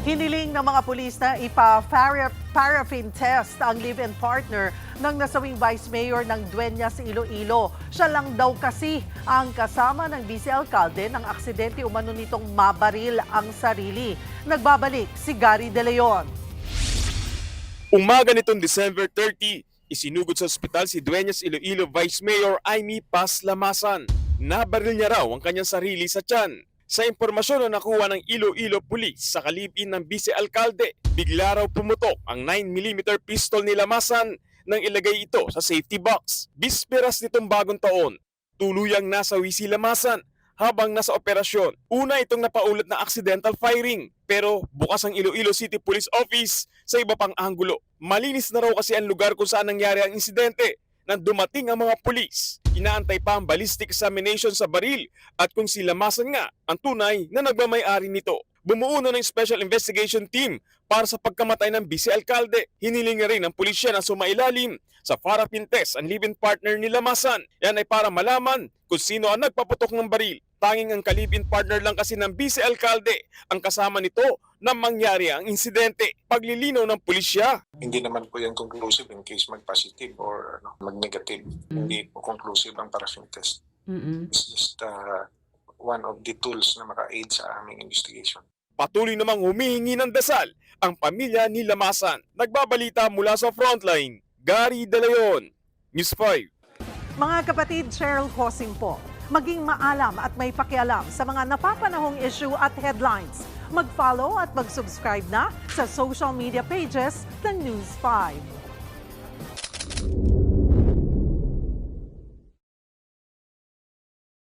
Hiniling ng mga pulis na ipa-paraffin test ang live-in partner ng nasawing Vice Mayor ng Dueñas, Iloilo. Siya lang daw kasi ang kasama ng vice-alkalde ng aksidente umano nitong mabaril ang sarili. Nagbabalik si Gary De Leon. Umaga nitong December 30, isinugod sa ospital si Dueñas, Iloilo Vice Mayor Aimee Paz Lamasan. Nabaril niya raw ang kanyang sarili sa tiyan. Sa impormasyon na nakuha ng Iloilo Police sa kalibin ng vice-alkalde, bigla raw pumutok ang 9mm pistol ni Lamasan nang ilagay ito sa safety box. Bisperas nitong bagong taon, tuluyang nasawi si Lamasan habang nasa operasyon. Una itong napaulat na accidental firing, pero bukas ang Iloilo City Police Office sa iba pang anggulo. Malinis na raw kasi ang lugar kung saan nangyari ang insidente. Nang dumating ang mga pulis, inaantay pa ang ballistic examination sa baril at kung si Lamasan nga ang tunay na nagmamay-ari nito. Bumuo na ng Special Investigation Team para sa pagkamatay ng vice-alkalde. Hiniling na rin ng pulisya na sumailalim sa paraffin test ang live-in partner ni Lamasan. Yan ay para malaman kung sino ang nagpaputok ng baril. Tanging ang kalibin partner lang kasi ng vice-alkalde ang kasama nito nang mangyari ang insidente. Paglilinaw ng pulisya. Hindi naman po yan conclusive in case mag-positive or mag-negative. Hindi po conclusive ang paraffin test. It's just one of the tools na maka-aid sa aming investigation. Patuloy namang humihingi ng dasal ang pamilya ni Lamasan. Nagbabalita mula sa frontline, Gary De Leon, News 5. Mga kapatid, Cheryl Hosing po. Maging maalam at may pakialam sa mga napapanahong issue at headlines. Mag-follow at mag-subscribe na sa social media pages ng News 5.